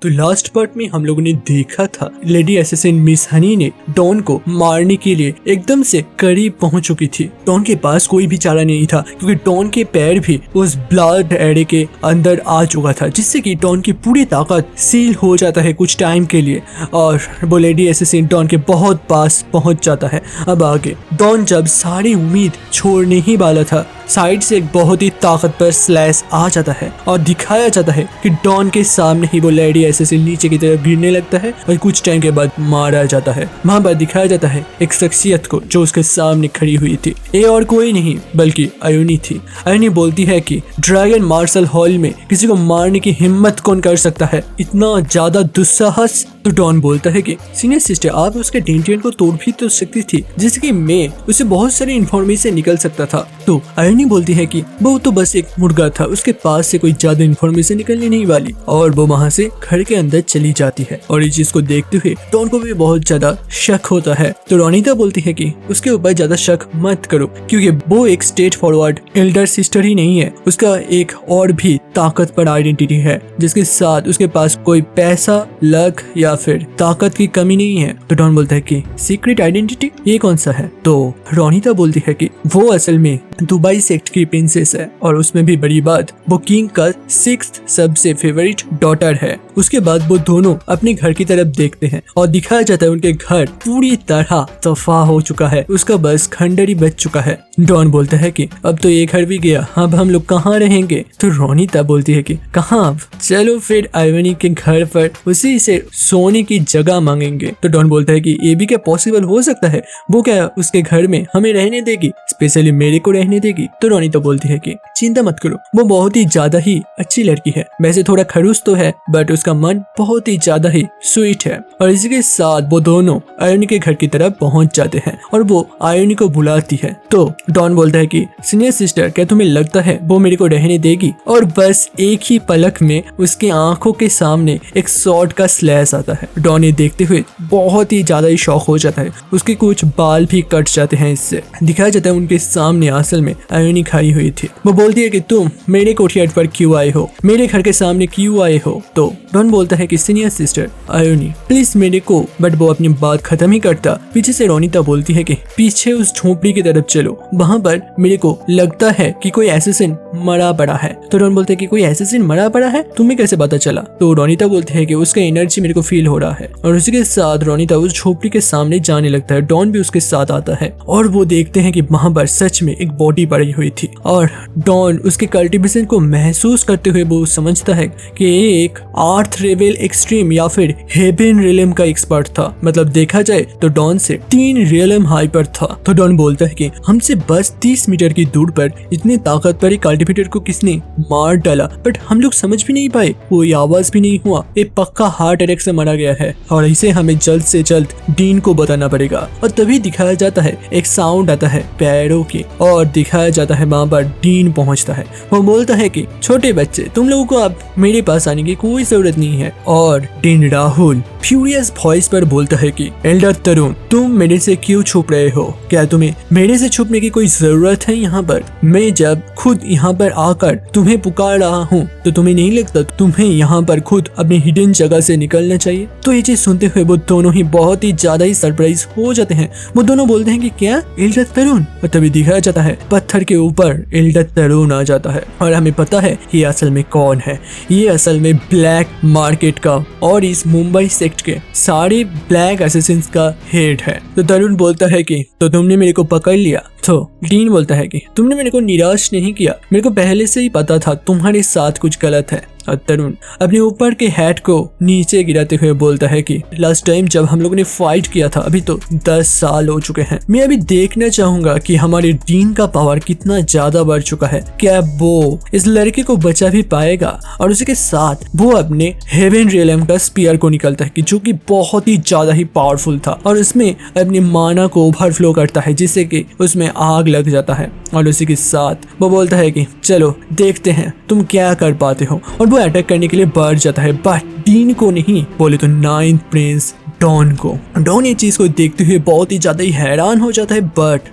तो last part में हम लोगों ने देखा था लेडी एसेसिन मिस हनी ने डॉन को मारने के लिए एकदम से करीब पहुंच चुकी थी। डॉन के पास कोई भी चारा नहीं था क्योंकि डॉन के पैर भी उस ब्लड एरे के अंदर आ चुका था, जिससे कि डॉन की पूरी ताकत सील हो जाता है कुछ टाइम के लिए और वो लेडी एसेसिन डॉन के बहुत पास पहुंच जाता है। अब आगे डॉन जब सारी उम्मीद छोड़ने ही वाला था, साइड से एक बहुत ही ताकतवर स्लैश आ जाता है और दिखाया जाता है कि डॉन के सामने ही वो लेडी एसेसिन नीचे की तरफ गिरने लगता है और कुछ टाइम के बाद मारा जाता है। वहां पर दिखाया जाता है एक शख्सियत को जो उसके सामने खड़ी हुई थी। ये और कोई नहीं बल्कि आयोनी थी। आयोनी बोलती है कि ड्रैगन मार्शल हॉल में किसी को मारने की हिम्मत कौन कर सकता है, इतना ज्यादा दुस्साहस। तो डॉन बोलता है कि सीनियर सिस्टर आप उसके डेंटियन को तोड़ भी तो सकती थी, जिससे कि मैं उसे बहुत सारी इन्फॉर्मेशन निकल सकता था। तो आयोनी बोलती है कि वो तो बस एक मुर्गा था, उसके पास से कोई ज्यादा इन्फॉर्मेशन निकलने नहीं वाली, और वो वहां से घर के अंदर चली जाती है। और इस चीज को देखते हुए डॉन को भी बहुत ज्यादा शक होता है। तो रोनिता बोलती है कि उसके ऊपर ज्यादा शक मत करो क्योंकि वो एक स्ट्रेट फॉरवर्ड एल्डर सिस्टर ही नहीं है, उसका एक और भी ताकतवर आइडेंटिटी है जिसके साथ उसके पास कोई पैसा, लक या फिर ताकत की कमी नहीं है। तो डॉन बोलता है कि सीक्रेट आइडेंटिटी ये कौन सा है? तो रोनिता बोलती है कि वो असल में दुबई सेक्ट की प्रिंसेस है और उसमें भी बड़ी बात वो किंग का 6th सबसे फेवरेट डॉटर है। उसके बाद वो दोनों अपने घर की तरफ देखते हैं और दिखाया जाता है उनके घर पूरी तरह तबाह हो चुका है, उसका बस खंडर ही बच चुका है। डॉन बोलता है कि अब तो ये घर भी गया, अब हम लोग कहाँ रहेंगे? तो रोनिता बोलती है कि कहाँ, चलो फिर आयोनी के घर पर उसी से सोने की जगह मांगेंगे। तो डॉन बोलता है कि ये भी क्या पॉसिबल हो सकता है? वो क्या उसके घर में हमें रहने देगी, स्पेशली मेरे को रहने देगी? तो रोनिता बोलती है कि चिंता मत करो, वो बहुत ही ज्यादा ही अच्छी लड़की है, वैसे थोड़ा खड़ूस तो है बट उसका मन बहुत ही ज्यादा ही स्वीट है। और इसी के साथ वो दोनों आयोनी के घर की तरफ पहुंच जाते हैं और वो आयोनी को बुलाती है। तो डॉन बोलता है कि सीनियर सिस्टर क्या तुम्हें लगता है वो मेरे को रहने देगी? और बस एक ही पलक में उसकी आंखों के सामने एक शॉर्ट का स्लैश आता है। डॉन ये देखते हुए बहुत ही ज्यादा ही शॉक हो जाता है, उसके कुछ बाल भी कट जाते हैं। इससे दिखाया जाता है उनके सामने असल में आयोनी खाई हुई थी। वो बोलती है कि तुम मेरे कोठियाट पर क्यों आए हो, मेरे घर के सामने क्यों आए हो? तो डॉन बोलता है कि सीनियर सिस्टर आयोनी प्लीज मेरे को, बट वो अपनी बात खत्म ही करता पीछे से रोनिता बोलती है कि पीछे उस झोपड़ी की तरफ चलो, वहां पर मेरे को लगता है कि कोई एसेसिन मरा पड़ा है। तो डॉन बोलते है कि कोई एसेसिन मरा पड़ा है, तुम्हें कैसे पता चला? तो रोनिता बोलती है कि उसका एनर्जी मेरे को फील हो रहा है। और उसी के साथ रोनिता उस झोपड़ी के सामने जाने लगता है। डॉन भी उसके साथ आता है और वो देखते हैं कि वहां पर सच में एक बॉडी पड़ी हुई थी। और डॉन उसके कल्टिवेशन को महसूस करते हुए वो समझता है कि ये एक अर्थ लेवल एक्सट्रीम या फिर हेवन रियलम का एक्सपर्ट था। मतलब देखा जाए तो डॉन से 3 रियलम हाइपर था। तो डॉन बोलता है कि हमसे बस 30 मीटर की दूर पर इतने ताकतवर कल्टिवेटर को किसने मार डाला, बट हम लोग समझ भी नहीं पाए, कोई आवाज भी नहीं हुआ, ये पक्का हार्ट अटैक से मारा गया है और इसे हमें जल्द से जल्द डीन को बताना पड़ेगा। और तभी दिखाया जाता है एक साउंड आता है पैरों की और दिखाया जाता है वहां पर डीन पहुंचता है। वो बोलता है कि छोटे बच्चे तुम लोगों को अब मेरे पास आने की कोई जरूरत नहीं है। और डीन राहुल फ्यूरियस वॉइस पर बोलता है कि एल्डर तरुण तुम मेरे से क्यों छुप रहे हो? क्या तुम्हें मेरे से छुपने की कोई जरूरत है? यहाँ पर मैं जब खुद यहाँ पर आकर तुम्हें पुकार रहा हूँ तो तुम्हें नहीं लगता तुम्हें यहाँ पर खुद अपनी हिडन जगह से निकलना चाहिए? तो ये चीज सुनते हुए वो दोनों ही बहुत ही ज्यादा ही सरप्राइज हो जाते हैं। वो दोनों बोलते हैं कि क्या एल्डर तरुण? और तभी दिखाया जाता है पत्थर के ऊपर एल्डर तरुण आ जाता है और हमें पता है ये असल में कौन है। ये असल में ब्लैक मार्केट का और इस मुंबई सेक्ट के सारे ब्लैक असेसिन्स का हेड है। तो तरुण बोलता है कि तो तुमने मेरे को पकड़ लिया? तो डीन बोलता है कि तुमने मेरे को निराश नहीं किया, मेरे को पहले से ही पता था तुम्हारे साथ कुछ गलत है। और तरुण अपने ऊपर के हैट को नीचे गिराते हुए बोलता है कि लास्ट टाइम जब हम लोगों ने फाइट किया था अभी तो 10 साल हो चुके हैं। मैं अभी देखना चाहूंगा कि हमारे डीन का पावर कितना ज्यादा बढ़ चुका है, क्या वो इस लड़के को बचा भी पाएगा? और उसी के साथ वो अपने हेवन रियलम का स्पीयर को निकलता है कि जो कि बहुत ही ज्यादा ही पावरफुल था और उसमें अपनी माना को ओवरफ्लो करता है जिससे कि उसमें आग लग जाता है। और उसी के साथ वो बोलता है कि चलो देखते हैं तुम क्या कर पाते हो। और वो अटैक करने के लिए बढ़ जाता है बट डीन को नहीं, बोले तो 9th प्रिंस डॉन को। डॉन ये चीज को देखते हुए बहुत ही ज्यादा ही हैरान हो जाता है, बट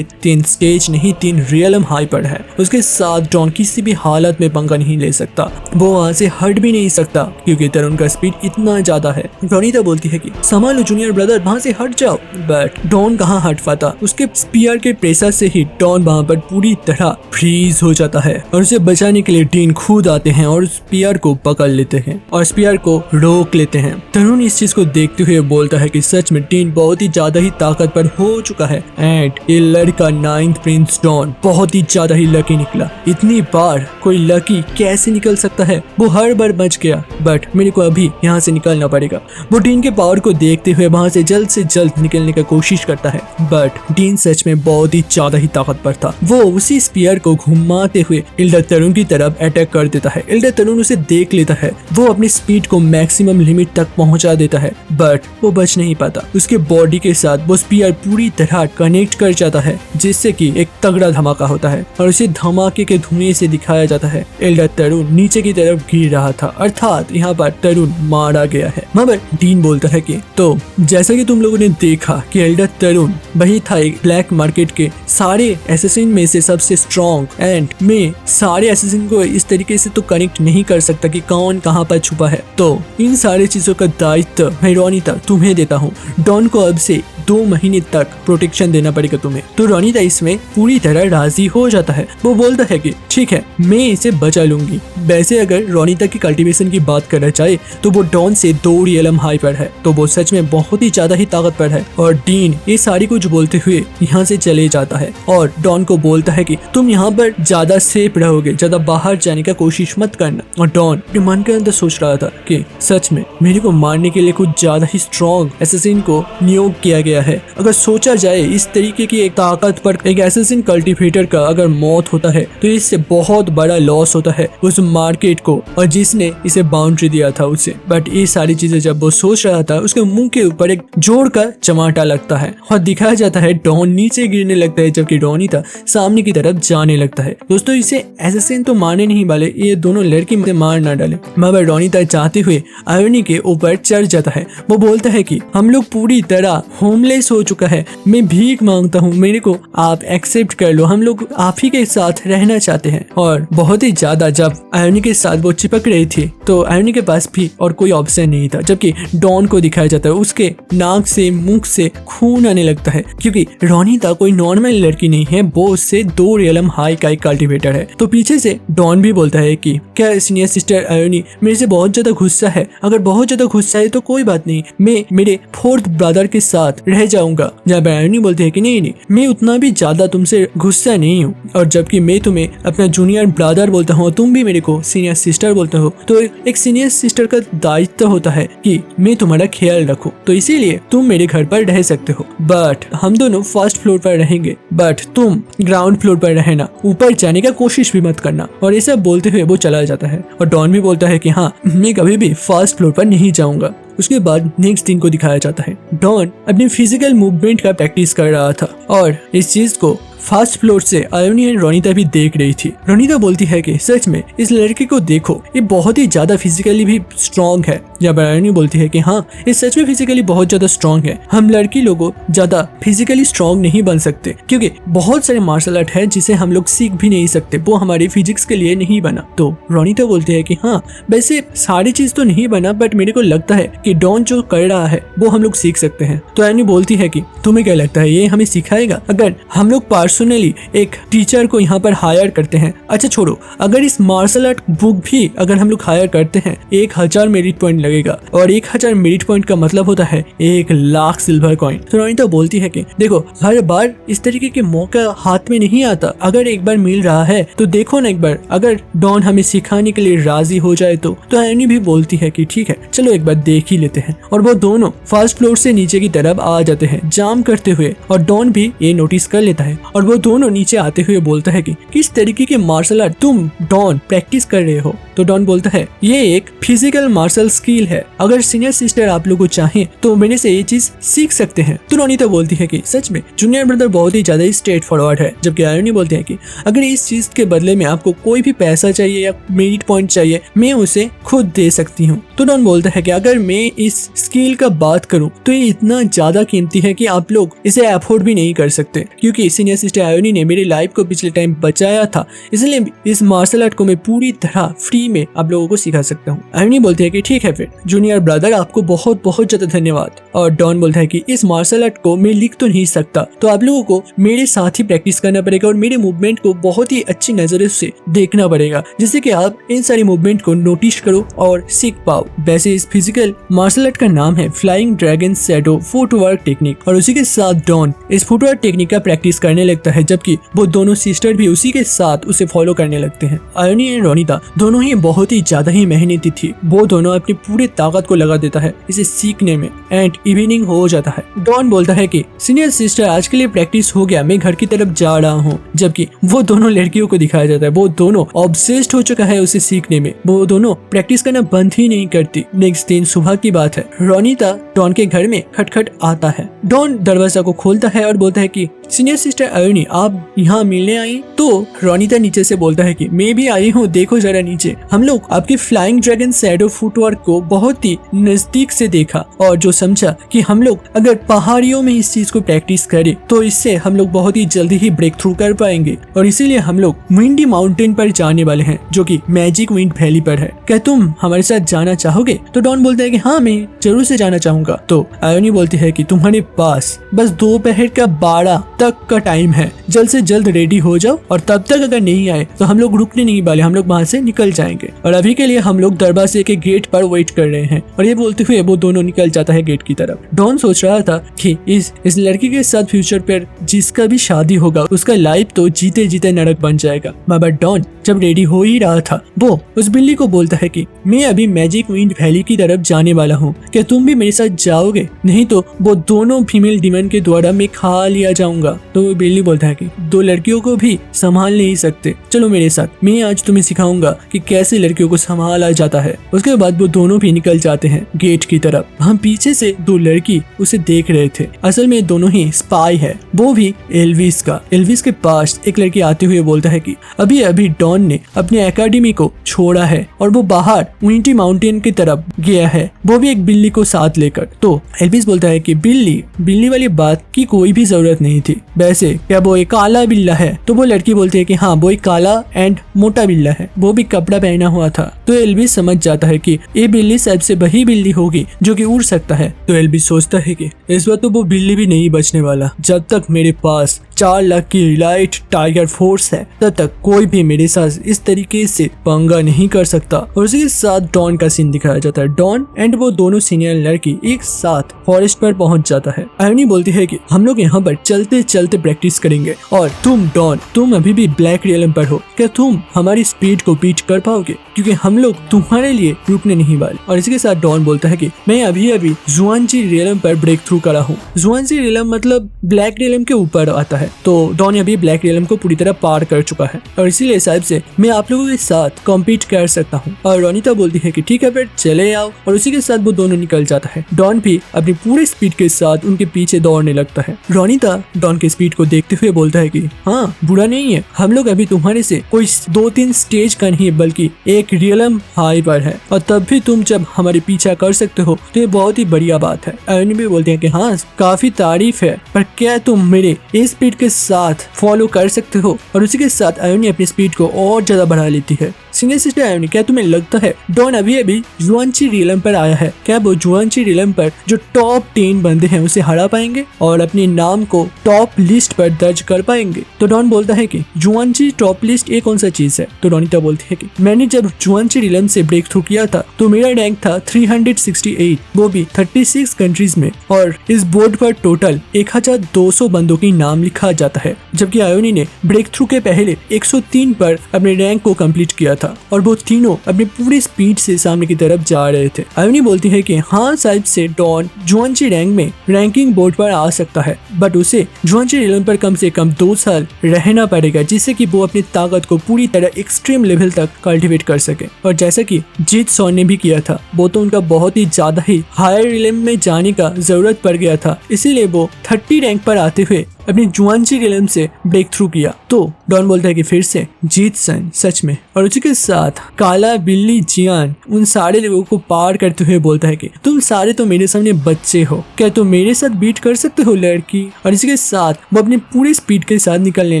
3 स्टेज नहीं 3 रियलम हाइपर है, उसके साथ डॉन किसी भी हालत में पंगा नहीं ले सकता, वो वहाँ से हट भी नहीं सकता क्योंकि तरुण का स्पीड इतना ज्यादा है। रोनिता बोलती है कि संभालो जूनियर ब्रदर, वहाँ से हट जाओ, बट डॉन कहाँ हट पाता। उसके स्पीयर के प्रेशर से ही डॉन वहाँ पर पूरी तरह फ्रीज हो जाता है और उसे बचाने के लिए डीन खुद आते हैं और स्पीयर को पकड़ लेते हैं और स्पीयर को रोक लेते हैं। तरुण इस चीज को देखते हुए बोलता है कि सच में डीन बहुत ही ज्यादा ही ताकतवर हो चुका है एंड ये लड़का 9th प्रिंस डॉन बहुत ही ज्यादा ही लकी निकला। इतनी बार कोई लकी कैसे निकल सकता है, वो हर बार बच गया, बट मेरे को अभी यहाँ से निकलना पड़ेगा। वो डीन के पावर को देखते हुए वहां से जल्द निकलने की कोशिश करता है, बट डीन सच में बहुत ही ज्यादा ही ताकतवर था। वो उसी स्पीयर को घुमाते हुए एल्डर तरुण की तरफ अटैक कर देता है। एल्डर तरुण उसे देख लेता है, वो अपनी स्पीड को मैक्सिमम लिमिट तक पहुंचा देता है, बट वो बच नहीं पाता। उसके बॉडी के साथ वो स्पीयर पूरी तरह कनेक्ट कर जाता है, जिससे कि एक तगड़ा धमाका होता है और उसे धमाके के धुएं से दिखाया जाता है एल्डर तरुण नीचे की तरफ गिर रहा था, अर्थात यहाँ पर तरुण मारा गया है। मगर डीन बोलता है कि तो जैसा कि तुम लोगों ने देखा कि एल्डर तरुण वही था एक ब्लैक मार्केट के सारे एसेसिन में से सबसे स्ट्रॉन्ग, एंड मैं सारे एसेसिन को इस तरीके से तो कनेक्ट नहीं कर सकता कि कौन कहाँ पर छुपा है, तो इन सारी चीजों का दायित्व मैं रोनिता तुम्हें देता हूँ। डॉन को अब से 2 महीने तक प्रोटेक्शन देना पड़ेगा तुम्हें। तो रोनिता इसमें पूरी तरह राजी हो जाता है। वो बोलता है कि ठीक है, मैं इसे बचा लूंगी। वैसे अगर रोनिता की कल्टीवेशन की बात करना चाहे तो वो डॉन से 2 रियलम हाइपर है, तो वो सच में बहुत ही ज्यादा ही ताकतवर है। और डीन ये सारी कुछ बोलते हुए यहाँ से चले जाता है और डॉन को बोलता है कि तुम यहाँ पर ज्यादा सेफ रहोगे, ज्यादा बाहर जाने का कोशिश मत करना। और डॉन अपने मन के अंदर सोच रहा था कि सच में मेरे को मारने के लिए कुछ ज्यादा ही स्ट्रॉन्ग एसेसिन को नियोग किया गया है। अगर सोचा जाए इस तरीके की एक ताकत पर एक एसेसिन कल्टीवेटर का अगर मौत होता है तो इससे बहुत बड़ा लॉस होता है उस मार्केट को और जिसने इसे बाउंड्री दिया था उसे। बट ये सारी चीजें जब वो सोच रहा था उसके मुंह के ऊपर एक जोर का चमाटा लगता है और दिखाया जाता है डॉन नीचे गिरने लगता है, जबकि रोनिता सामने की तरफ जाने लगता है। दोस्तों इसे एसेसिन तो मारने नहीं वाले, ये दोनों लड़की मुझे मार ना डाले, मगर रोनिता चाहते हुए आयोनी के ऊपर चढ़ जाता है। वो बोलता है कि हम लोग पूरी तरह होमलेस हो चुका है, मैं भीख मांगता हूँ, मेरे को आप एक्सेप्ट कर लो, हम लोग आप ही के साथ रहना चाहते हैं। और बहुत ही ज्यादा जब आयोनी के साथ वो चिपक रही थी तो आयोनी के पास भी और कोई ऑप्शन नहीं था, जबकि डॉन को दिखाया जाता है उसके नाक से मुख से खून आने लगता है, क्योंकि रोनिता कोई नॉर्मल लड़की नहीं है, वो उससे 2 रियलम हाई का कल्टीवेटर है। तो पीछे से डॉन भी बोलता है कि क्या सीनियर सिस्टर आयोनी मेरे से बहुत ज्यादा गुस्सा है, अगर बहुत ज्यादा गुस्सा है तो कोई बात नहीं, मैं मेरे 4th ब्रदर के साथ रह जाऊंगा। जब आयोनी बोलती है कि नहीं मैं उतना भी ज्यादा तुमसे गुस्सा नहीं हूँ, और जबकि मैं तुम्हें अपना जूनियर ब्रदर बोलता हूँ, तुम भी मेरे को सीनियर सिस्टर बोलते हो, तो एक सीनियर सिस्टर का दायित्व होता है कि मैं तुम्हारा ख्याल रखूं, तो इसीलिए तुम मेरे घर पर रह सकते हो, बट हम दोनों 1st फ्लोर पर रहेंगे, बट तुम ग्राउंड फ्लोर पर रहना, ऊपर जाने का कोशिश भी मत करना। और ये सब बोलते हुए वो चला जाता है और डॉन भी बोलता है कि हाँ मैं कभी भी 1st फ्लोर पर नहीं जाऊंगा। उसके बाद नेक्स्ट दिन को दिखाया जाता है डॉन अपनी फिजिकल मूवमेंट का प्रैक्टिस कर रहा था और इस चीज को 1st फ्लोर से आयोनी एंड रोनिता भी देख रही थी। रोनिता बोलती है कि सच में इस लड़के को देखो, ये बहुत ही ज्यादा फिजिकली भी स्ट्रॉन्ग है। जब आयोनी बोलती है कि हाँ ये सच में फिजिकली बहुत ज्यादा स्ट्रॉन्ग है, हम लड़की लोगों ज्यादा फिजिकली स्ट्रॉन्ग नहीं बन सकते, क्योंकि बहुत सारे मार्शल आर्ट है जिसे हम लोग सीख भी नहीं सकते, वो हमारी फिजिक्स के लिए नहीं बना। तो रोनिता बोलती है कि हाँ वैसे सारी चीज तो नहीं बना, बट मेरे को लगता है कि डॉन जो कर रहा है वो हम लोग सीख सकते हैं। तो आयोनी बोलती है कि तुम्हें क्या लगता है ये हमें सिखाएगा? अगर हम लोग पर्सनली एक टीचर को यहाँ पर हायर करते हैं, अच्छा छोड़ो, अगर इस मार्शल आर्ट बुक भी अगर हम लोग हायर करते हैं 1000 मेरिट पॉइंट लगेगा, और 1000 मेरिट पॉइंट का मतलब होता है 1 लाख सिल्वर कॉइन। तो रोनिता बोलती है कि देखो हर बार इस तरीके के मौका हाथ में नहीं आता, अगर एक बार मिल रहा है तो देखो ना एक बार, अगर डॉन हमें सिखाने के लिए राजी हो जाए तो आयोनी भी बोलती है कि ठीक है चलो एक बार देख ही लेते हैं। और वो दोनों 1st फ्लोर से नीचे की तरफ आ जाते हैं जाम करते हुए, और डॉन भी ये नोटिस कर लेता है और वो दोनों नीचे आते हुए बोलता है कि किस तरीके के मार्शल आर्ट तुम डॉन प्रैक्टिस कर रहे हो? तो डॉन बोलता है ये एक फिजिकल मार्शल स्किल स्किल है, अगर सीनियर सिस्टर आप लोगों को चाहे तो मेरे से ये चीज सीख सकते हैं। तो रोनिता बोलती है कि सच में जूनियर ब्रदर बहुत ही ज्यादा स्ट्रेट फॉरवर्ड है, जबकि आयोनी बोलते हैं कि अगर इस चीज के बदले में आपको कोई भी पैसा चाहिए या मेरिट पॉइंट चाहिए, मैं उसे खुद दे सकती हूँ। तो डॉन बोलता है कि अगर मैं इस स्किल का बात करूं तो ये इतना ज्यादा कीमती है कि आप लोग इसे अफोर्ड भी नहीं कर सकते, क्योंकि सीनियर सिस्टर आयोनी ने मेरी लाइफ को पिछले टाइम बचाया था, इसलिए इस मार्शल आर्ट को मैं पूरी तरह फ्री में आप लोगों को सिखा सकता हूँ। आयोनी बोलते हैं कि ठीक है फिर जूनियर ब्रदर, आपको बहुत बहुत ज्यादा धन्यवाद। और डॉन बोलता है कि इस मार्शल आर्ट को मैं लिख तो नहीं सकता, तो आप लोगों को मेरे साथ ही प्रैक्टिस करना पड़ेगा और मेरे मूवमेंट को बहुत ही अच्छी नजर से देखना पड़ेगा, जिससे कि आप इन सारी मूवमेंट को नोटिस करो और सीख पाओ। वैसे इस फिजिकल मार्शल आर्ट का नाम है flying dragon shadow footwork technique, और उसी के साथ डॉन इस फुटवर्क टेक्निक का प्रैक्टिस करने लगता है, जबकि वो दोनों सिस्टर भी उसी के साथ उसे फॉलो करने लगते हैं। आयोनी एंड रोनिता दोनों ही बहुत ही ज्यादा ही मेहनती थी, वो दोनों अपनी पूरी ताकत को लगा देता है इसे सीखने में। एंड इवनिंग हो जाता है। डॉन बोलता है कि सीनियर सिस्टर आज के लिए प्रैक्टिस हो गया, मैं घर की तरफ जा रहा हूँ, जबकि वो दोनों लड़कियों को दिखाया जाता है वो दोनों ऑब्सेस्ड हो चुका है उसे सीखने में, वो दोनों प्रैक्टिस करना बंद ही नहीं करती। नेक्स्ट दिन सुबह की बात है, रोनिता डॉन के घर में खटखट आता है। डॉन दरवाजा को खोलता है और बोलता है कि सीनियर सिस्टर आयोनी आप यहाँ मिलने आई? तो रोनिता नीचे से बोलता है कि मैं भी आई हूँ, देखो जरा नीचे, हम लोग आपके फ्लाइंग ड्रैगन शैडो फुटवर्क को बहुत ही नजदीक से देखा और जो समझा कि हम लोग अगर पहाड़ियों में इस चीज को प्रैक्टिस करें तो इससे हम लोग बहुत ही जल्दी ही ब्रेक थ्रू कर पाएंगे, और इसीलिए हम लोग विंडी माउंटेन पर जाने वाले हैं जो कि मैजिक विंड वैली पर है। क्या तुम हमारे साथ जाना चाहोगे? तो डॉन बोलता है कि हाँ मैं जरूर से जाना चाहूंगा। तो आयोनी बोलती है कि तुम्हारे पास बस दोपहर का 12 तक का टाइम है, जल्द से जल्द रेडी हो जाओ, और तब तक अगर नहीं आए तो हम लोग रुकने नहीं वाले, हम लोग वहाँ से निकल जाएंगे, और अभी के लिए हम लोग दरवाजे के गेट पर वेट कर रहे हैं। और ये बोलते हुए वो दोनों निकल जाता है गेट की तरफ। डॉन सोच रहा था कि इस लड़की के साथ फ्यूचर पर जिसका भी शादी होगा उसका लाइफ तो जीते जीते नरक बन जाएगा। मगर डॉन जब रेडी हो ही रहा था वो उस बिल्ली को बोलता है कि मैं अभी मैजिक विंड वैली की तरफ जाने वाला हूँ, क्या तुम भी मेरे साथ जाओगे? नहीं तो वो दोनों फीमेल डीमन के द्वारा मैं खा लिया जाऊंगा। तो वो बिल्ली बोलता है कि दो लड़कियों को भी संभाल नहीं सकते, चलो मेरे साथ, मैं आज तुम्हें सिखाऊंगा कि कैसे लड़कियों को संभाला जाता है। उसके बाद वो दोनों भी निकल जाते हैं गेट की तरफ। हम पीछे से दो लड़की उसे देख रहे थे, असल में दोनों ही स्पाई है, वो भी एल्विस का। एल्विस के पास एक लड़की आते हुए बोलता है कि अभी अभी डॉन ने अपने एकेडमी को छोड़ा है और वो बाहर विंडी माउंटेन की तरफ गया है, वो भी एक बिल्ली को साथ लेकर। तो एल्विस बोलता है कि बिल्ली वाली बात की कोई भी जरूरत नहीं थी, वैसे क्या वो एक काला बिल्ला है? तो वो लड़की बोलती है कि हाँ वो एक काला एंड मोटा बिल्ला है, वो भी कपड़ा पहना हुआ था। तो एल्विस समझ जाता है कि ये बिल्ली सबसे वही बिल्ली होगी जो कि उड़ सकता है। तो एल्विस सोचता है कि इस बार तो वो बिल्ली भी नहीं बचने वाला, जब तक मेरे पास 4 लाख की रिलाइट टाइगर फोर्स है तब तक कोई भी मेरे साथ इस तरीके से पंगा नहीं कर सकता। और उसी के साथ डॉन का सीन दिखाया जाता है। डॉन एंड वो दोनों सीनियर लड़की एक साथ फॉरेस्ट पर पहुंच जाता है। आयोनी बोलती है कि हम लोग यहाँ पर चलते चलते प्रैक्टिस करेंगे, और तुम डॉन तुम अभी भी ब्लैक रियलम पर हो, क्या तुम हमारी स्पीड को बीट कर पाओगे? क्योंकि हम लोग तुम्हारे लिए रुकने नहीं वाले। और इसी के साथ डॉन बोलता है कि मैं अभी अभी जुआनजी रियलम पर ब्रेक थ्रू करा हूँ। जुआनजी रियलम मतलब ब्लैक रियलम के ऊपर आता है, तो डॉन अभी ब्लैक रियलम को पूरी तरह पार कर चुका है और इसीलिए हिसाब से मैं आप लोगों के साथ कॉम्पीट कर सकता हूँ। और रोनिता बोलती है कि ठीक है फिर चले आओ, और उसी के साथ वो दोनों निकल जाता है। डॉन भी अपनी पूरी स्पीड के साथ उनके पीछे दौड़ने लगता है। रोनिता डॉन के स्पीड को देखते हुए बोलता है कि हाँ बुरा नहीं है, हम लोग अभी तुम्हारे से कोई 2-3 स्टेज का नहीं बल्कि एक रियलम हाई पर है, और तब भी तुम जब हमारे पीछा कर सकते हो तो ये बहुत ही बढ़िया बात है। आयोनी भी बोलते हैं कि हाँ काफी तारीफ है, पर क्या तुम मेरे इस स्पीड के साथ फॉलो कर सकते हो? और उसी के साथ आयोनी अपनी स्पीड को और ज्यादा बढ़ा लेती है। सीनियर सिस्टर आयोनी, क्या तुम्हें लगता है डॉन अभी अभी जुआनजी रियलम पर आया है, क्या वो जुआनजी रियलम पर जो टॉप 10 बंदे हैं उसे हरा पाएंगे और अपने नाम को टॉप लिस्ट पर दर्ज कर पाएंगे? तो डॉन बोलता है कि जुआनजी टॉप लिस्ट ये कौन सा चीज है? तो रोनिता बोलती है कि मैंने जब जुआनजी रियलम से ब्रेक थ्रू किया था तो मेरा रैंक था 368, वो भी 36 कंट्रीज में, और इस बोर्ड पर टोटल 1200 बंदों की नाम लिखा जाता है, जबकि आयोनी ने ब्रेक थ्रू के पहले 103 पर अपने रैंक को कंप्लीट किया था। था और वो तीनों अपने पूरी स्पीड से सामने की तरफ जा रहे थे। आयोनी बोलती है कि हाँ शायद से डॉन जुआनची रैंक में रैंकिंग बोर्ड पर आ सकता है, बट उसे जुआनची रियलम पर कम से कम 2 साल रहना पड़ेगा जिससे कि वो अपनी ताकत को पूरी तरह एक्सट्रीम लेवल तक कल्टिवेट कर सके। और जैसा कि जीत सॉन ने भी किया था, वो तो उनका बहुत ही ज्यादा ही हायर रियलम में जाने का जरूरत पड़ गया था, इसीलिए वो 30 रैंक पर आते हुए अपनी जुआनची रियलम से ब्रेक थ्रू किया। तो डॉन बोलता है कि फिर से जीत सन सच में, और उसी के साथ काला बिल्ली जियान उन सारे लोगों को पार करते हुए बोलता है कि तुम सारे तो मेरे सामने बच्चे हो, क्या तुम मेरे साथ बीट कर सकते हो लड़की। और इसी के साथ वो अपनी पूरी स्पीड के साथ निकलने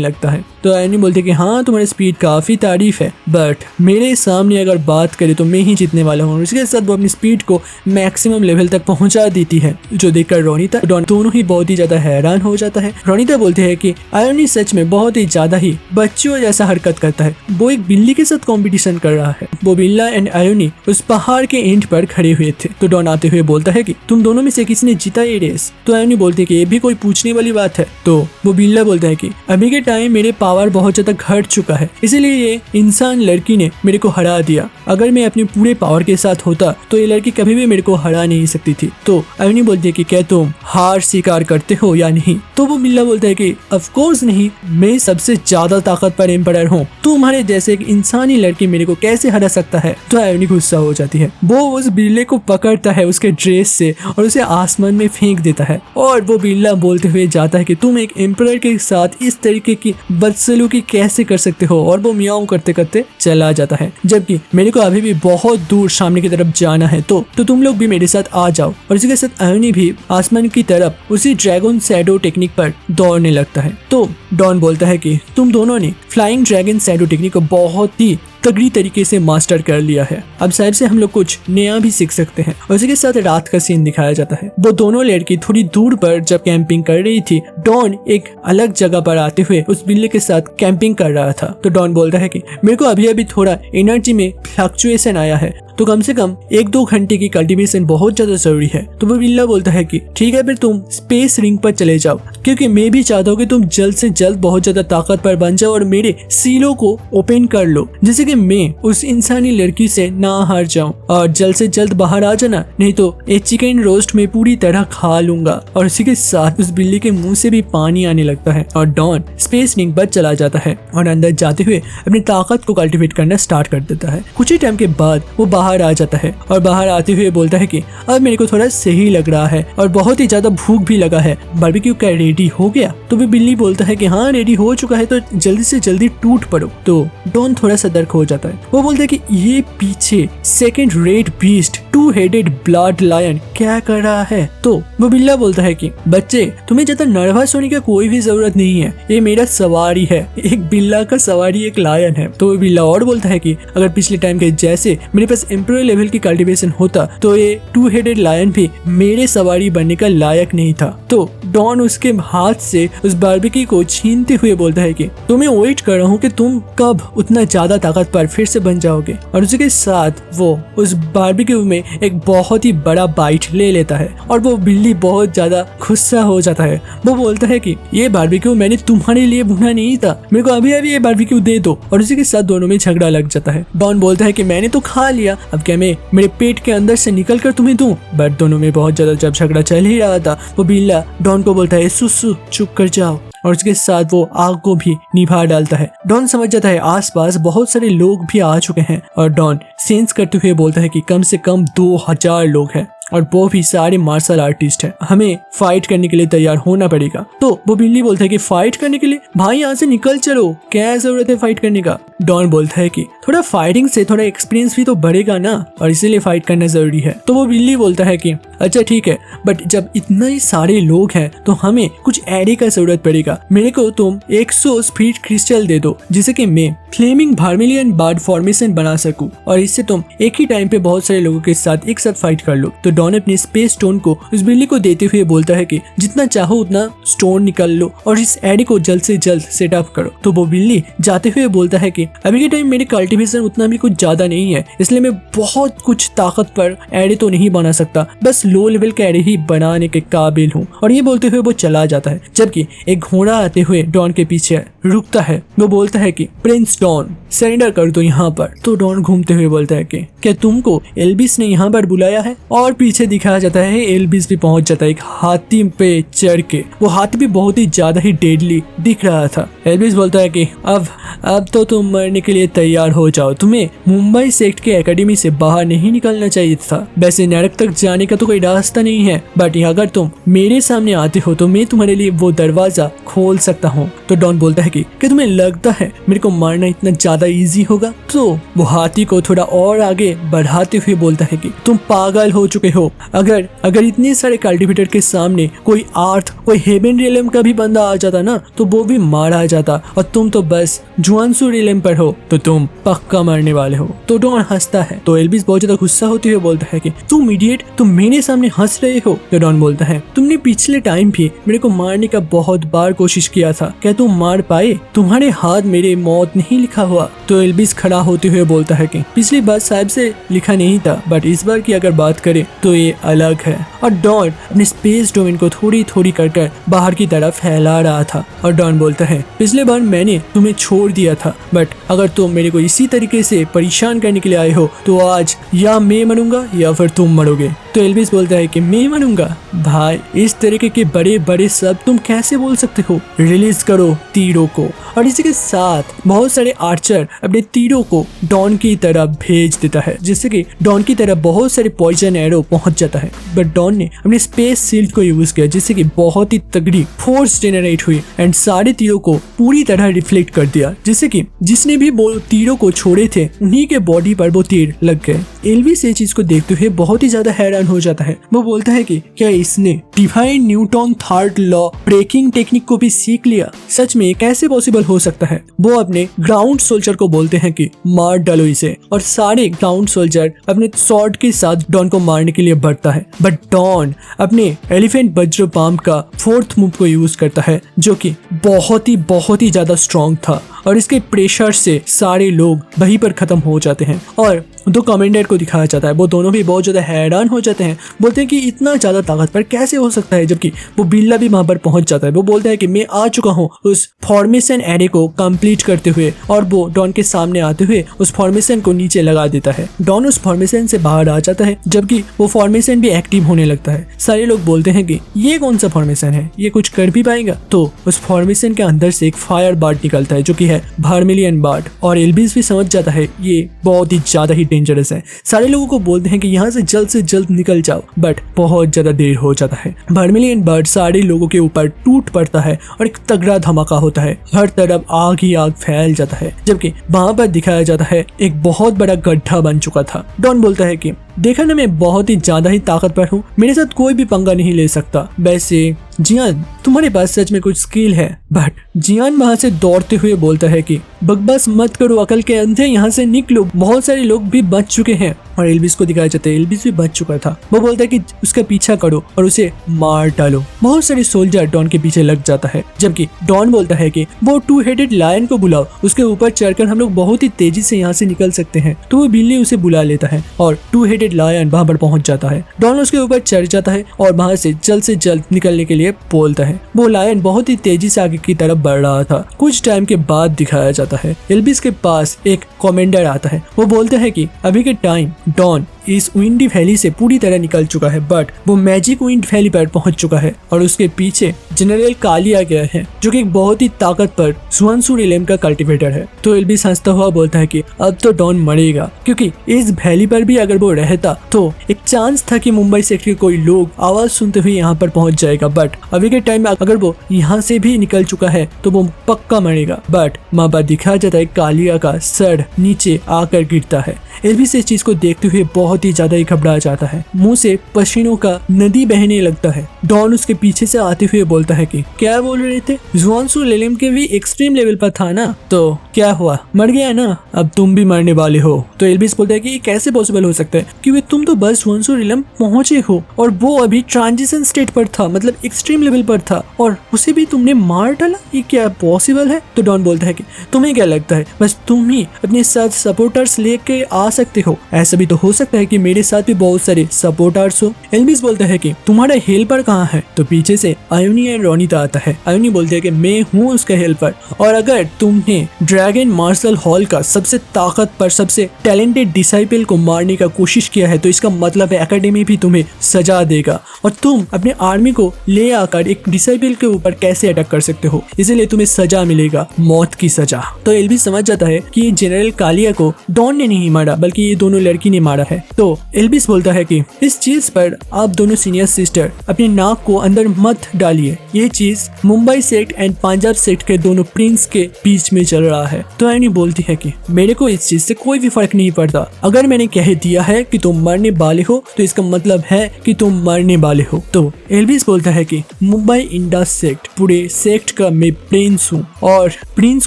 लगता है। तो आयोनी बोलते हैं कि हाँ तुम्हारी स्पीड काफी तारीफ है, बट मेरे सामने अगर बात करे तो मैं ही जीतने वाला हूँ। इसके साथ वो अपनी स्पीड को मैक्सिमम लेवल तक पहुंचा देती है, जो देखकर रोनिता डॉन दोनों ही बहुत ही ज्यादा हैरान हो जाता है। रोनिता बोलते हैं कि आयोनी सच में बहुत ही ज्यादा ही बच्चों जैसा हरकत करता है, वो एक बिल्ली के साथ कंपटीशन कर रहा है। वो बिल्ला एंड आयोनी उस पहाड़ के एंड पर खड़े हुए थे। तो डॉन आते हुए बोलता है कि तुम दोनों में से किसने जीता ये रेस। तो आयोनी बोलती है कि ये भी कोई पूछने वाली बात है। तो वो बिल्ला बोलता है कि अभी के टाइम मेरे पावर बहुत ज्यादा घट चुका है, इसीलिए ये इंसान लड़की ने मेरे को हरा दिया। अगर मैं अपने पूरे पावर के साथ होता तो ये लड़की कभी भी मेरे को हरा नहीं सकती थी। तो आयोनी बोलती है कि क्या तुम हार स्वीकार करते हो या नहीं। तो वो बिल्ला बोलता है कि ऑफ कोर्स नहीं, मैं सबसे ज्यादा ताकतवर एम्परर हूँ, तुम्हारे जैसे एक इंसानी लड़की मेरे को कैसे हरा सकता है। तो आयोनी गुस्सा हो जाती है, वो उस बिल्ले को पकड़ता है उसके ड्रेस से और उसे आसमान में फेंक देता है। और वो बिल्ला बोलते हुए जाता है कि तुम एक एम्परर के साथ इस तरीके की बदसलूकी कैसे कर सकते हो। और वो मियाऊ करते करते चला जाता है, जबकि मेरे को अभी भी बहुत दूर सामने की तरफ जाना है, तो तुम लोग भी मेरे साथ आ जाओ। और इसी के साथ आयोनी भी आसमान की तरफ उसी ड्रैगन शैडो टेक्निक पर दौड़ने लगता है। तो डॉन बोलता है कि तुम दोनों ने फ्लाइंग ड्रैगन शैडो टेक्निक को बहुत ही तगड़ी तरीके से मास्टर कर लिया है, अब शायद से हम लोग कुछ नया भी सीख सकते हैं। और इसी के साथ रात का सीन दिखाया जाता है। वो दोनों लड़की थोड़ी दूर पर जब कैंपिंग कर रही थी, डॉन एक अलग जगह पर आते हुए उस बिल्ली के साथ कैंपिंग कर रहा था। तो डॉन बोलता है कि मेरे को अभी अभी थोड़ा एनर्जी में फ्लक्चुएशन आया है, तो कम से कम 1-2 घंटे की कल्टीवेशन बहुत ज्यादा जरूरी है। तो वो बिल्ला बोलता है कि ठीक है फिर तुम स्पेस रिंग पर चले जाओ, क्योंकि मैं भी चाहता हूँ कि तुम जल्द से जल्द बहुत ज्यादा ताकतवर बन जाओ और मेरे सीलों को ओपन कर लो, जिससे कि मैं उस इंसानी लड़की से ना हार जाऊं। और जल्द से जल्द बाहर आ जाना, नहीं तो ये चिकन रोस्ट में पूरी तरह खा लूंगा। और इसी के साथ उस बिल्ली के मुंह से भी पानी आने लगता है और डॉन स्पेस रिंग पर चला जाता है और अंदर जाते हुए अपनी ताकत को कल्टिवेट करना स्टार्ट कर देता है। कुछ ही टाइम के बाद वो बाहर आ जाता है और बाहर आते हुए बोलता है कि अब मेरे को थोड़ा सही लग रहा है और बहुत ही ज्यादा भूख भी लगा है, बारबेक्यू क्या रेडी हो गया। तो वो बिल्ली बोलता है कि हाँ रेडी हो चुका है, तो जल्दी से जल्दी टूट पड़ो। तो डॉन थोड़ा सतर्क हो जाता है। वो बोलता है कि ये पीछे second red beast two headed blood lion क्या कर रहा है। तो वो बिल्ला बोलता है कि बच्चे तुम्हें ज्यादा नर्वस होने की कोई भी जरूरत नहीं है, ये मेरा सवारी है, एक बिल्ला का सवारी एक लायन है। तो वो बिल्ला और बोलता है कि अगर पिछले टाइम के जैसे मेरे पास एम्परर लेवल की कल्टीवेशन होता तो ये 2-हेडेड लायन भी मेरे सवारी बनने का लायक नहीं था। तो डॉन उसके हाथ से उस बारबेक्यू को छीनते हुए बोलता है कि तुम्हें वेट कर रहा हूँ कि तुम कब उतना ज्यादा ताकतवर फिर से बन जाओगे। और उसी के साथ वो उस बारबेक्यू में एक बहुत ही बड़ा बाइट ले लेता है और वो बिल्ली बहुत ज्यादा गुस्सा हो जाता है। वो बोलता है कि ये बारबेक्यू मैंने तुम्हारे लिए भुना नहीं था, मेरे को अभी अभी ये बारबेक्यू दे दो। और उसी के साथ दोनों में झगड़ा लग जाता है। डॉन बोलता है कि मैंने तो खा लिया, अब क्या मैं मेरे पेट के अंदर से निकल कर तुम्हें दूं। बट दोनों में बहुत ज्यादा जब झगड़ा चल ही रहा था, वो बिल्ला डॉन को बोलता है सुसु चुप कर जाओ, और उसके साथ वो आग को भी निभा डालता है। डॉन समझ जाता है आसपास बहुत सारे लोग भी आ चुके हैं और डॉन सेंस करते हुए बोलता है कि कम से कम 2000 लोग हैं और वो भी सारे मार्शल आर्टिस्ट हैं, हमें फाइट करने के लिए तैयार होना पड़ेगा। तो वो बिल्ली बोलता है कि फाइट करने के लिए भाई यहाँ से निकल चलो, क्या जरूरत है फाइट करने का। डॉन बोलता है कि थोड़ा फाइटिंग से थोड़ा एक्सपीरियंस भी तो बढ़ेगा ना, और इसीलिए फाइट करना जरूरी है। तो वो बिल्ली बोलता है कि अच्छा ठीक है, बट जब इतने सारे लोग हैं तो हमें कुछ एडी का जरूरत पड़ेगा। मेरे को तुम 100 स्पीड क्रिस्टल दे दो, जिससे कि मैं फ्लेमिंग वर्मिलियन बर्ड फॉर्मेशन बना सकूं और इससे तुम एक ही टाइम पे बहुत सारे लोगों के साथ एक साथ फाइट कर लो। तो डॉन अपने स्पेस स्टोन को उस बिल्ली को देते हुए बोलता है कि जितना चाहो उतना स्टोन निकाल लो और इस एडी को जल्द से जल्द सेटअप करो। तो वो बिल्ली जाते हुए बोलता है कि अभी के टाइम मेरे कल्टीवेशन उतना भी कुछ ज्यादा नहीं है, इसलिए मैं बहुत कुछ ताकतवर एडी तो नहीं बना सकता, बस लो लेवल का एडी ही बनाने के काबिल हूँ। और ये बोलते हुए वो चला जाता है, जबकि एक घोड़ा आते हुए डॉन के पीछे रुकता है। वो बोलता है कि प्रिंस डॉन सरेंडर कर दो यहाँ पर। तो डॉन घूमते हुए बोलता है कि क्या तुमको एल्विस ने यहाँ पर बुलाया है? और पीछे दिखाया जाता है एल्विस भी पहुंच जाता है एक हाथी पे चढ़ के। वो हाथी भी बहुत ही ज्यादा ही डेडली दिख रहा था। एल्विस बोलता है कि अब तो तुम मरने के लिए तैयार हो जाओ। तुम्हें मुंबई सेक्ट के एकेडमी से बाहर नहीं निकलना चाहिए था। वैसे नरक तक जाने का तो कोई रास्ता नहीं है, बट अगर तुम मेरे सामने आते हो तो मैं तुम्हारे लिए वो दरवाजा खोल सकता हूँ। तो डॉन बोलता है कि तुम्हें लगता है मेरे को मारना इतना ज्यादा इजी होगा? तो वो हाथी को थोड़ा और आगे बढ़ाते हुए बोलता है कि तुम पागल हो चुके हो। अगर इतने सारे कल्टिवेटर के सामने कोई आर्थ कोई हेवन रियलम का भी बंदा आ जाता ना तो वो भी मारा जाता, और तुम तो बस जुआनसू रियलम पर हो, तो तुम पक्का मरने वाले हो। तो डॉन हंसता है। तो एल्विस बहुत ज्यादा गुस्सा होते हुए बोलता है कि तुम इडियट, तुम मेरे सामने हंस रहे हो। तो डॉन बोलता है तुमने पिछले टाइम भी मेरे को मारने का बहुत बार कोशिश किया था, क्या तुम मार पाए? तुम्हारे हाथ मेरे मौत नहीं लिखा हुआ। तो एल्विस खड़ा होते हुए बोलता है कि पिछली बार साहब से लिखा नहीं था, बट इस बार की अगर बात करें तो ये अलग है। और डॉन अपने स्पेस डोमेन को थोड़ी थोड़ी कर बाहर की तरफ फैला रहा था। और डॉन बोलता है पिछले बार मैंने तुम्हें छोड़ दिया था, बट अगर तुम मेरे को इसी तरीके से परेशान करने के लिए आए हो तो आज या मैं मरूंगा या फिर तुम मरोगे। तो एल्विस बोलता है कि मैं मरूंगा? भाई इस तरीके के बड़े बड़े शब्द तुम कैसे बोल सकते हो? रिलीज करो तीरों को। और इसी के साथ बहुत सारे आर्चर अपने तीरों को डॉन की तरफ भेज देता है, जिससे कि डॉन की तरफ बहुत सारे पॉइजन एरो पहुंच जाता है। बट डॉन ने अपने स्पेस शील्ड को यूज किया, जिससे कि बहुत ही तगड़ी फोर्स जेनरेट हुई एंड सारे तीरों को पूरी तरह रिफ्लेक्ट कर दिया, जिससे कि जिसने भी वो तीरों को छोड़े थे उन्हीं के बॉडी पर वो तीर लग गए। एल्विस ये चीज को देखते हुए बहुत ही ज्यादा हैरान हो जाता है। वो बोलता है कि क्या इसने divine Newton third law breaking technique को भी सीख लिया? सच में कैसे पॉसिबल हो सकता है? वो अपने ग्राउंड सोल्जर को बोलते हैं कि मार डालो इसे, और सारे ग्राउंड सोल्जर अपने स्वॉर्ड के साथ डॉन को मारने के लिए बढ़ता है। बट डॉन अपने एलिफेंट वज्र पाम का फोर्थ मूव को यूज करता है, जो कि बहुत ही ज्यादा स्ट्रॉन्ग था, और इसके प्रेशर से सारे लोग वहीं पर खत्म हो जाते हैं। और दो कमांडर को दिखाया जाता है। वो दोनों भी बहुत ज्यादा हैरान हो जाते हैं, बोलते हैं कि इतना ज्यादा ताकतवर कैसे हो सकता है, जबकि वो बिल्ला भी वहां पर पहुंच जाता है। वो बोलता है कि मैं आ चुका हूँ उस फॉर्मेशन एरे को कंप्लीट करते हुए, और वो डॉन के सामने आते हुए उस फॉर्मेशन को नीचे लगा देता है। डॉन उस फॉर्मेशन से बाहर आ जाता है, जबकि वो फॉर्मेशन भी एक्टिव होने लगता है। सारे लोग बोलते हैं कि ये कौन सा फॉर्मेशन है, ये कुछ कर भी पाएगा? तो उस फॉर्मेशन के अंदर से एक फायर बार्ड निकलता है, जो कि है वर्मिलियन बार्ड। और एल्विस भी समझ जाता है ये बहुत ही ज्यादा ही डेंजरस है। सारे लोगों को बोलते हैं कि यहाँ से जल्द निकल जाओ, बट बहुत ज्यादा देर हो जाता है। वर्मिलियन बार्ड सारे लोगों के ऊपर टूट पड़ता है और एक तगड़ा धमाका होता है। हर तरफ आग ही आग फैल जाता है, जबकि वहां पर दिखाया जाता है एक बहुत बड़ा गड्ढा बन चुका था। डॉन बोलता है कि देखा ना, मैं बहुत ही ज्यादा ही ताकतवर हूँ, मेरे साथ कोई भी पंगा नहीं ले सकता। वैसे जियान, तुम्हारे पास सच में कुछ स्किल है। बट जियान वहां से दौड़ते हुए बोलता है कि बकवास मत करो अकल के अंधे, यहाँ से निकलो, बहुत सारे लोग भी बच चुके हैं। और एल्विस को दिखाया जाता है एल्विस भी बच चुका था। वो बोलता है कि उसका पीछा करो और उसे मार डालो। बहुत सारे सोल्जर डॉन के पीछे लग जाता है, जबकि डॉन बोलता है कि वो टू हेडेड लायन को बुलाओ, उसके ऊपर चढ़कर हम लोग बहुत ही तेजी से यहाँ से निकल सकते हैं। तो वो बिल्ली उसे बुला लेता है और टू हेडेड लायन वहां पर पहुंच जाता है। डॉन उसके ऊपर चढ़ जाता है और वहां से जल्द निकलने के लिए बोलता है। वो लायन बहुत ही तेजी से आगे की तरफ बढ़ रहा था। कुछ टाइम के बाद दिखाया जाता है एल्विस के पास एक कमांडर आता है। वो बोलता है कि अभी के टाइम डॉन इस विंडी वैली से पूरी तरह निकल चुका है, बट वो मैजिक विंड वैली पर पहुंच चुका है और उसके पीछे जनरल कालिया गया है, जो कि एक बहुत ही ताकतवर जुआनसू रियलम का कल्टिवेटर है। तो एल्विस हंसता हुआ बोलता है कि अब तो डॉन मरेगा, क्योंकि इस वैली पर भी अगर वो रहता तो एक चांस था कि मुंबई से के कोई लोग आवाज सुनते हुए यहाँ पर पहुंच जाएगा। बट अभी के टाइम में अगर वो यहाँ से भी निकल चुका है तो वो पक्का मरेगा। बट वहां पर दिखाया जाता है कालिया का सर नीचे आकर गिरता है। एल्विस इस चीज को देखते हुए बहुत ही ज्यादा ही घबरा जाता है, मुंह से पसीनों का नदी बहने लगता है। डॉन उसके पीछे से आते हुए बोलता है कि क्या बोल रहे थे, जुआनसू रियलम के भी एक्सट्रीम लेवल पर था ना, तो क्या हुआ, मर गया ना, अब तुम भी मरने वाले हो। तो एल्विस बोलता है कि ये कैसे पॉसिबल हो सकता है, क्योंकि तुम तो बस जुआनसू रियलम पहुंचे हो और वो अभी ट्रांजिशन स्टेट पर था, मतलब एक्सट्रीम लेवल पर था, और उसे भी तुमने मार डाला, ये क्या पॉसिबल है? तो डॉन बोलता है कि तुम्हें क्या लगता है बस तुम ही अपने साथ सपोर्टर्स लेके आ सकते हो? ऐसा भी तो हो सकता है है कि मेरे साथ भी बहुत सारे सपोर्टर्स हो। एल्विस बोलता है कि तुम्हारा हेल्पर कहाँ है? तो पीछे से आयोनी एंड रोनिता आता है। आयोनी बोलते हैं कि मैं हूँ उसका हेल्पर, और अगर तुमने ड्रैगन मार्शल हॉल का सबसे ताकतवर सबसे टैलेंटेड डिसाइपल को मारने का कोशिश किया है तो इसका मतलब है एकेडमी भी तुम्हें सजा देगा, और तुम अपने आर्मी को ले आकर एक डिसाइपल के ऊपर कैसे अटैक कर सकते हो, इसीलिए तुम्हें सजा मिलेगा, मौत की सजा। तो एल्विस समझ जाता है कि जनरल कालिया को डॉन ने नहीं मारा बल्कि ये दोनों लड़की ने मारा है। तो एल्विस बोलता है कि इस चीज पर आप दोनों सीनियर सिस्टर अपने नाक को अंदर मत डालिए, ये चीज Mumbai sect and Punjab sect के दोनों प्रिंस के बीच में चल रहा है। तो आयोनी बोलती है कि मेरे को इस चीज से कोई भी फर्क नहीं पड़ता, अगर मैंने कह दिया है कि तुम मरने वाले हो तो इसका मतलब है कि तुम मरने वाले हो। तो एल्विस बोलता है कि मुंबई इंडस सेक्ट पूरे सेक्ट का मैं प्रिंस हूँ, और प्रिंस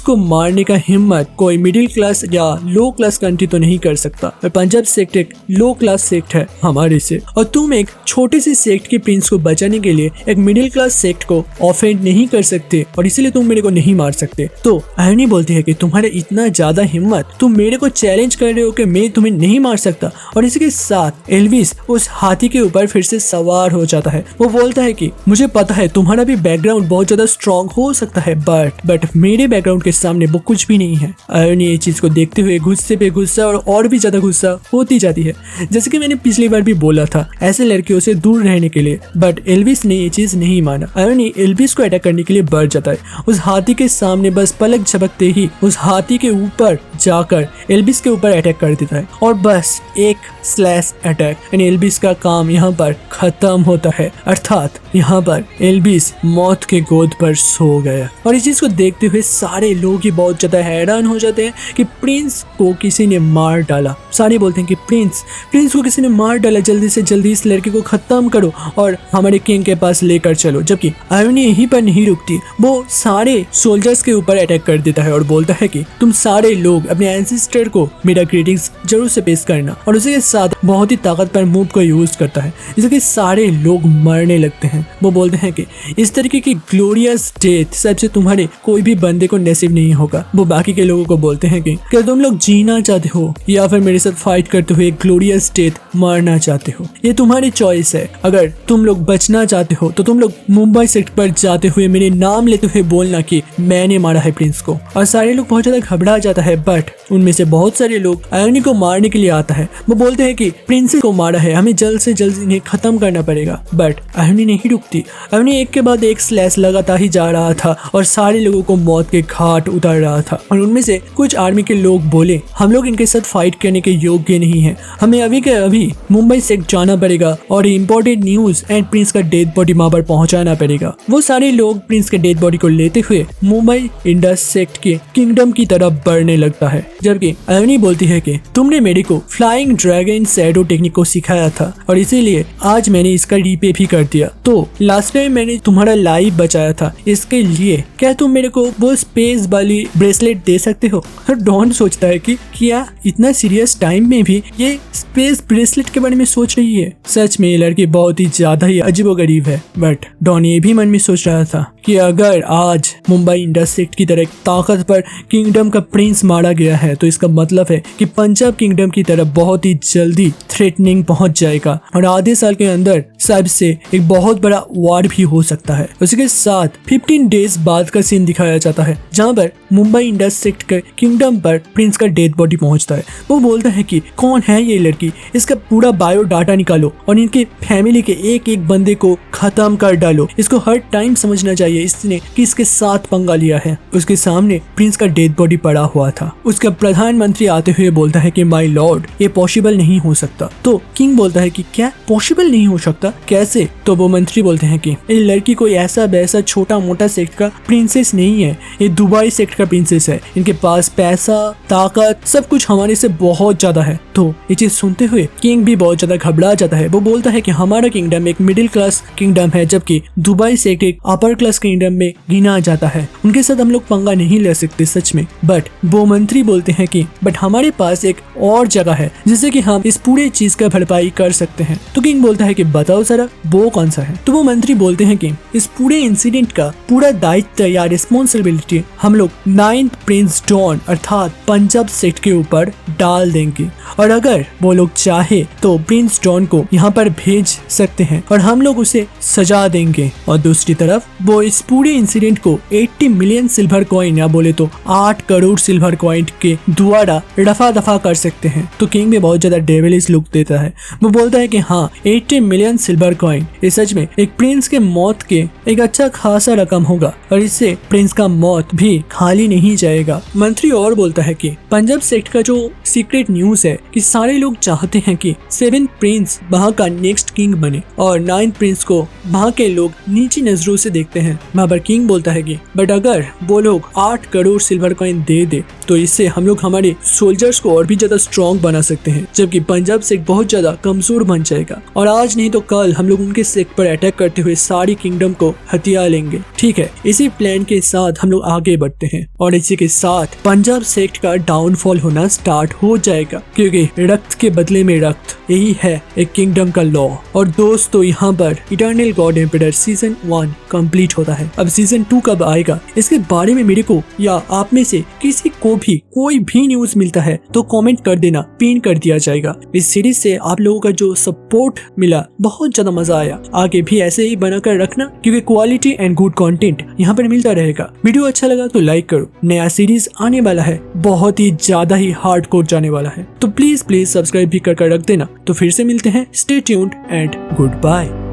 को मारने का हिम्मत कोई मिडिल क्लास या लो क्लास कंट्री तो नहीं कर सकता, और पंजाब सेक्ट एक लो क्लास सेक्ट है हमारे से, और तुम एक छोटे से सेक्ट के प्रिंस को बचाने के लिए एक मिडिल क्लास सेक्ट को ऑफेंड नहीं कर सकते, और इसीलिए तुम मेरे को नहीं मार सकते। तो आयोनी बोलती है कि तुम्हारे इतना ज्यादा हिम्मत, तुम मेरे को चैलेंज कर रहे हो कि मैं तुम्हें नहीं मार सकता। और इसी के साथ एल्विस उस हाथी के ऊपर फिर से सवार हो जाता है। वो बोलता है कि मुझे पता है तुम्हारा भी बैकग्राउंड बहुत ज्यादा स्ट्रांग हो सकता है, बट मेरे बैकग्राउंड के सामने वो कुछ भी नहीं है। आयोनी ये चीज को देखते हुए गुस्से पे गुस्सा और भी ज्यादा गुस्सा होती जाती है। जैसे कि मैंने पिछली बार भी बोला था ऐसे लड़कियों से दूर रहने के लिए, बट एल्विस ने ये चीज नहीं माना। आयोनी एल्विस को अटैक करने के लिए बढ़ जाता है। उस हाथी के सामने बस पलक झपकते ही उस हाथी के ऊपर जाकर एल्विस के ऊपर अटैक कर देता है, और बस एक स्लैश अटैक, यानी एल्विस का काम यहाँ पर खत्म होता है, अर्थात यहाँ पर एल्विस मौत के गोद पर सो गया। और इस चीज को देखते हुए सारे लोग ही बहुत ज्यादा हैरान हो जाते हैं कि प्रिंस को किसी ने मार डाला। सारे बोलते हैं कि प्रिंस को किसी ने मार डाला, जल्दी से जल्दी इस लड़के को खत्म करो और हमारे किंग के पास लेकर चलो। जबकि आयोनी यहीं पर नहीं रुकती, वो सारे सोल्जर्स के ऊपर अटैक कर देता है और बोलता है कि तुम सारे लोग अपने एंसेस्टर को मेरा ग्रीटिंग्स जरूर से पेश करना, और उसी के साथ बहुत ही ताकतवर मूव को यूज करता है, जिससे सारे लोग मरने लगते हैं। वो बोलते हैं कि इस तरीके की ग्लोरियस डेथ सबसे तुम्हारे कोई भी बंदे को नसीब नहीं होगा। वो बाकी के लोगों को बोलते हैं कि क्या तुम लोग जीना चाहते हो या फिर मेरे साथ फाइट करते हुए ग्लोरियस डेथ मरना चाहते हो, ये तुम्हारी चॉइस है। अगर तुम लोग बचना चाहते हो तो तुम लोग मुंबई सेक्ट पर जाते हुए मेरे नाम लेते हुए बोलना कि मैंने मारा है प्रिंस को। और सारे लोग बहुत ज्यादा घबरा जाता है, बट उनमें से बहुत सारे लोग आयोनी को मारने के लिए आता है। वो बोलते हैं कि प्रिंस को मारा है, हमें जल्द से जल्द इन्हें खत्म करना पड़ेगा, बट आयोनी नहीं रुकती। आयोनी एक के बाद एक स्लैश लगाता ही जा रहा था और सारे लोगों को मौत के घाट उतार रहा था। और उनमें से कुछ आर्मी के लोग बोले हम लोग इनके साथ फाइट करने के योग्य नहीं है, हमें अभी के अभी मुंबई सेक्ट जाना पड़ेगा और इम्पोर्टेंट न्यूज एंड प्रिंस का डेड बॉडी वहां पर पहुंचाना पड़ेगा। वो सारे लोग प्रिंस के डेड बॉडी को लेते हुए मुंबई इंडस सेक्ट के किंगडम की तरफ बढ़ने लगता है। जबकि आयोनी बोलती है कि तुमने मेरे को फ्लाइंग ड्रैगन शैडो टेक्निक को सिखाया था और इसीलिए आज मैंने इसका रीपे भी कर दिया। तो लास्ट टाइम मैंने तुम्हारा लाइफ बचाया था, इसके लिए क्या तुम मेरे को वो स्पेस वाली ब्रेसलेट दे सकते हो? डॉन सोचता है कि क्या इतना सीरियस टाइम में भी ये स्पेस ब्रेसलेट के बारे में सोच रही है। सच में ये लड़की बहुत ही ज्यादा ही अजीबोगरीब है। बट डॉन ये भी मन में सोच रहा था कि अगर आज मुंबई इंडस सेक्ट की तरह ताकतवर किंगडम का प्रिंस मारा गया है तो इसका मतलब है कि पंजाब किंगडम की तरफ बहुत ही जल्दी थ्रेटनिंग पहुंच जाएगा और आधे साल के अंदर सबसे एक बहुत बड़ा वार भी हो सकता है। उसके साथ 15 डेज बाद का सीन दिखाया जाता है जहां पर मुंबई इंडस सेक्ट के किंगडम पर प्रिंस का डेड बॉडी पहुंचता है। वो बोलता है कि कौन है ये लड़की, इसका पूरा बायोडाटा निकालो और इनके फैमिली के एक एक बंदे को खत्म कर डालो। इसको हर टाइम समझना चाहिए इसने किसके साथ पंगा लिया है। उसके सामने प्रिंस का डेड बॉडी पड़ा हुआ था। उसका प्रधानमंत्री आते हुए बोलता है कि माय लॉर्ड ये पॉसिबल नहीं हो सकता। तो किंग बोलता है कि क्या पॉसिबल नहीं हो सकता, कैसे? तो वो मंत्री बोलते हैं कि ये लड़की कोई ऐसा वैसा छोटा मोटा सेक्ट का प्रिंसेस नहीं है, ये दुबई सेक्ट का प्रिंसेस है। इनके पास पैसा ताकत सब कुछ हमारे से बहुत ज्यादा है। तो ये चीज सुनते हुए किंग भी बहुत ज्यादा घबरा जाता है। वो बोलता है कि हमारा किंगडम एक मिडिल क्लास किंगडम है, जबकि दुबई से एक अपर क्लास किंगडम में गिना जाता है। उनके साथ हम लोग पंगा नहीं ले सकते सच में। बट वो मंत्री बोलते हैं कि बट हमारे पास एक और जगह है जिससे कि हम इस पूरे चीज का भरपाई कर सकते हैं। तो किंग बोलता है कि बताओ जरा वो कौन सा है। तो वो मंत्री बोलते हैं कि इस पूरे इंसिडेंट का पूरा दायित्व या रिस्पॉन्सिबिलिटी हम लोग 9th प्रिंस डॉन अर्थात पंजाब सेक्ट के ऊपर डाल देंगे, और अगर वो लोग चाहे तो प्रिंस डॉन को यहाँ पर भेज सकते हैं और हम लोग उसे सजा देंगे। और दूसरी तरफ वो इस पूरे इंसिडेंट को 80 मिलियन सिल्वर कॉइन या बोले तो 8 करोड़ सिल्वर कॉइन के द्वारा रफा दफा कर सकते हैं। तो किंग में बहुत ज्यादा डेविलिश लुक देता है। वो बोलता है कि हाँ 80 मिलियन सिल्वर कॉइन ये सच में एक प्रिंस के मौत के एक अच्छा खासा रकम होगा, और इससे प्रिंस का मौत भी खाली नहीं जाएगा। मंत्री और बोलता है कि पंजाब सेक्ट का जो सीक्रेट न्यूज है कि सारे लोग चाहते हैं कि 7th प्रिंस वहाँ का नेक्स्ट किंग बने, और 9th प्रिंस को वहाँ के लोग नीची नजरों से देखते हैं। वहाँ पर किंग बोलता है कि बट अगर वो लोग 8 करोड़ सिल्वर कॉइन दे दे तो इससे हम लोग हमारे सोल्जर्स को और भी ज्यादा स्ट्रॉन्ग बना सकते हैं, जबकि पंजाब सेक्ट बहुत ज्यादा कमजोर बन जाएगा, और आज नहीं तो कल हम लोग उनके सेक्ट पर अटैक करते हुए सारी किंगडम को हथिया लेंगे। ठीक है, इसी प्लान के साथ हम लोग आगे बढ़ते हैं, और इसी के साथ पंजाब सेक्ट का डाउनफॉल होना स्टार्ट हो जाएगा, क्योंकि रक्त के बदले में रक्त यही है एक किंगडम का लॉ। और दोस्तों यहाँ पर eternal God emperor season 1 complete होता है। अब सीजन 2 कब आएगा इसके बारे में मेरे को या आप में से किसी को भी कोई भी न्यूज मिलता है तो कमेंट कर देना, पिन कर दिया जाएगा। इस सीरीज से आप लोगों का जो सपोर्ट मिला बहुत ज्यादा मजा आया। आगे भी ऐसे ही बनाकर रखना, क्योंकि क्वालिटी एंड गुड कंटेंट यहाँ पर मिलता रहेगा। वीडियो अच्छा लगा तो लाइक करो। नया सीरीज आने वाला है, बहुत ही ज्यादा ही हार्डकोर जाने वाला है, तो प्लीज सब्सक्राइब भी कर रख देना। तो फिर से मिलते हैं, stay tuned and good bye.